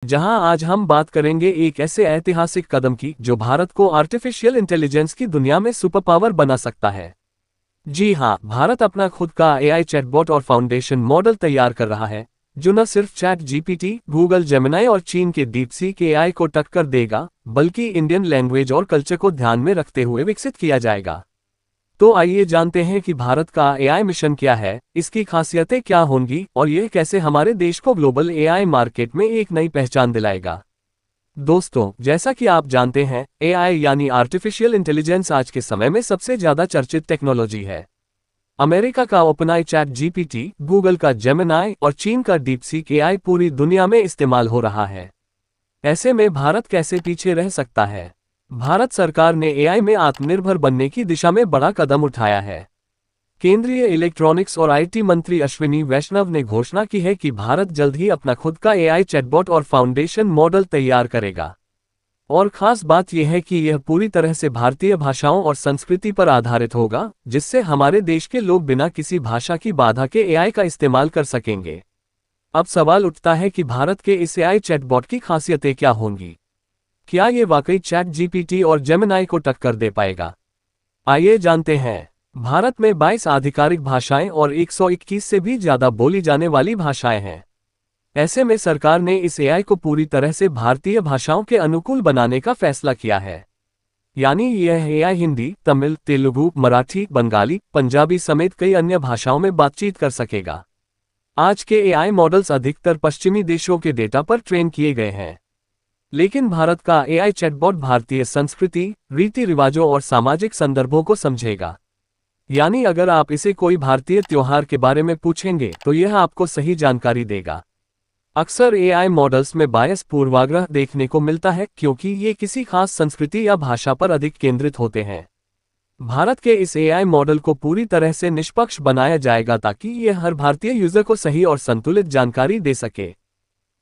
जहां आज हम बात करेंगे एक ऐसे ऐतिहासिक कदम की जो भारत को आर्टिफिशियल इंटेलिजेंस की दुनिया में सुपर पावर बना सकता है। जी हां, भारत अपना खुद का एआई चैटबॉट और फाउंडेशन मॉडल तैयार कर रहा है, जो न सिर्फ चैट जीपीटी, गूगल जेमिनाई और चीन के डीपसीक एआई को टक्कर देगा, बल्कि इंडियन लैंग्वेज और कल्चर को ध्यान में रखते हुए विकसित किया जाएगा। तो आइए जानते हैं कि भारत का एआई मिशन क्या है, इसकी खासियतें क्या होंगी और यह कैसे हमारे देश को ग्लोबल एआई मार्केट में एक नई पहचान दिलाएगा। दोस्तों, जैसा कि आप जानते हैं, एआई यानी आर्टिफिशियल इंटेलिजेंस आज के समय में सबसे ज्यादा चर्चित टेक्नोलॉजी है। अमेरिका का ओपनआई चैट जीपीटी, गूगल का जेमिनाई और चीन का डीपसीक एआई पूरी दुनिया में इस्तेमाल हो रहा है। ऐसे में भारत कैसे पीछे रह सकता है? भारत सरकार ने एआई में आत्मनिर्भर बनने की दिशा में बड़ा कदम उठाया है। केंद्रीय इलेक्ट्रॉनिक्स और आईटी मंत्री अश्विनी वैष्णव ने घोषणा की है कि भारत जल्द ही अपना खुद का एआई चैटबॉट और फाउंडेशन मॉडल तैयार करेगा। और खास बात यह है कि यह पूरी तरह से भारतीय भाषाओं और संस्कृति पर आधारित होगा, जिससे हमारे देश के लोग बिना किसी भाषा की बाधा के एआई का इस्तेमाल कर सकेंगे। अब सवाल उठता है कि भारत के इस एआई चैटबॉट की खासियतें क्या होंगी? क्या ये वाकई चैट जीपीटी और जेमिनाई को टक्कर दे पाएगा? आइए जानते हैं। भारत में 22 आधिकारिक भाषाएं और 121 से भी ज्यादा बोली जाने वाली भाषाएं हैं। ऐसे में सरकार ने इस एआई को पूरी तरह से भारतीय भाषाओं के अनुकूल बनाने का फैसला किया है। यानी यह एआई हिंदी, तमिल, तेलुगु, मराठी, बंगाली, पंजाबी समेत कई अन्य भाषाओं में बातचीत कर सकेगा। आज के एआई मॉडल्स अधिकतर पश्चिमी देशों के डेटा पर ट्रेन किए गए हैं, लेकिन भारत का एआई चैटबॉट भारतीय संस्कृति, रीति रिवाजों और सामाजिक संदर्भों को समझेगा। यानी अगर आप इसे कोई भारतीय त्योहार के बारे में पूछेंगे तो यह आपको सही जानकारी देगा। अक्सर एआई मॉडल्स में बायस पूर्वाग्रह देखने को मिलता है, क्योंकि ये किसी खास संस्कृति या भाषा पर अधिक केंद्रित होते हैं। भारत के इस एआई मॉडल को पूरी तरह से निष्पक्ष बनाया जाएगा ताकि यह हर भारतीय यूजर को सही और संतुलित जानकारी दे सके।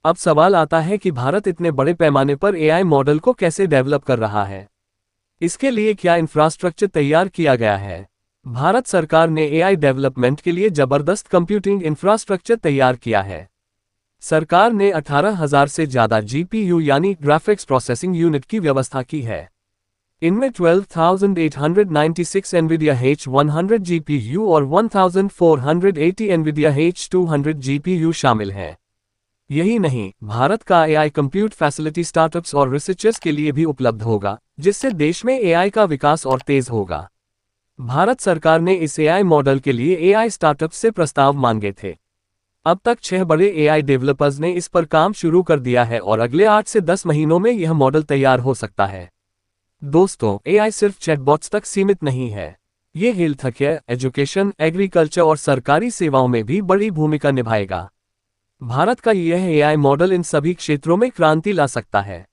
अब सवाल आता है कि भारत इतने बड़े पैमाने पर एआई मॉडल को कैसे डेवलप कर रहा है? इसके लिए क्या इंफ्रास्ट्रक्चर तैयार किया गया है? भारत सरकार ने एआई डेवलपमेंट के लिए जबरदस्त कंप्यूटिंग इंफ्रास्ट्रक्चर तैयार किया है। सरकार ने 18,000 से ज्यादा जीपीयू यानी ग्राफिक्स प्रोसेसिंग यूनिट की व्यवस्था की है। इनमें 12,896 एनवीडिया H100 जीपीयू और 1,480 एनवीडिया H200 जीपीयू शामिल हैं। यही नहीं, भारत का एआई कंप्यूट फैसिलिटी स्टार्टअप्स और रिसर्चर्स के लिए भी उपलब्ध होगा, जिससे देश में एआई का विकास और तेज होगा। भारत सरकार ने इस एआई मॉडल के लिए एआई स्टार्टअप्स से प्रस्ताव मांगे थे। अब तक 6 बड़े एआई डेवलपर्स ने इस पर काम शुरू कर दिया है और अगले 8 से 10 महीनों में यह मॉडल तैयार हो सकता है। दोस्तों, एआई सिर्फ चैटबॉट्स तक सीमित नहीं है। ये हेल्थ केयर, एजुकेशन, एग्रीकल्चर और सरकारी सेवाओं में भी बड़ी भूमिका निभाएगा। भारत का यह एआई मॉडल इन सभी क्षेत्रों में क्रांति ला सकता है।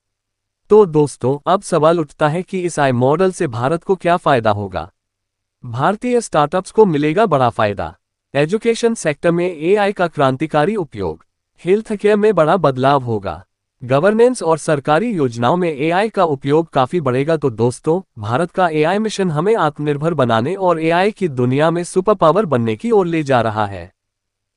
तो दोस्तों, अब सवाल उठता है कि इस एआई मॉडल से भारत को क्या फायदा होगा? भारतीय स्टार्टअप्स को मिलेगा बड़ा फायदा। एजुकेशन सेक्टर में एआई का क्रांतिकारी उपयोग, हेल्थ केयर में बड़ा बदलाव होगा, गवर्नेंस और सरकारी योजनाओं में एआई का उपयोग काफी बढ़ेगा। तो दोस्तों, भारत का एआई मिशन हमें आत्मनिर्भर बनाने और एआई की दुनिया में सुपर पावर बनने की ओर ले जा रहा है।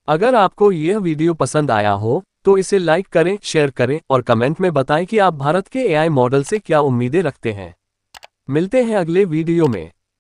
अगर आपको यह वीडियो पसंद आया हो तो इसे लाइक करें, शेयर करें और कमेंट में बताएं कि आप भारत के एआई मॉडल से क्या उम्मीदें रखते हैं। मिलते हैं अगले वीडियो में।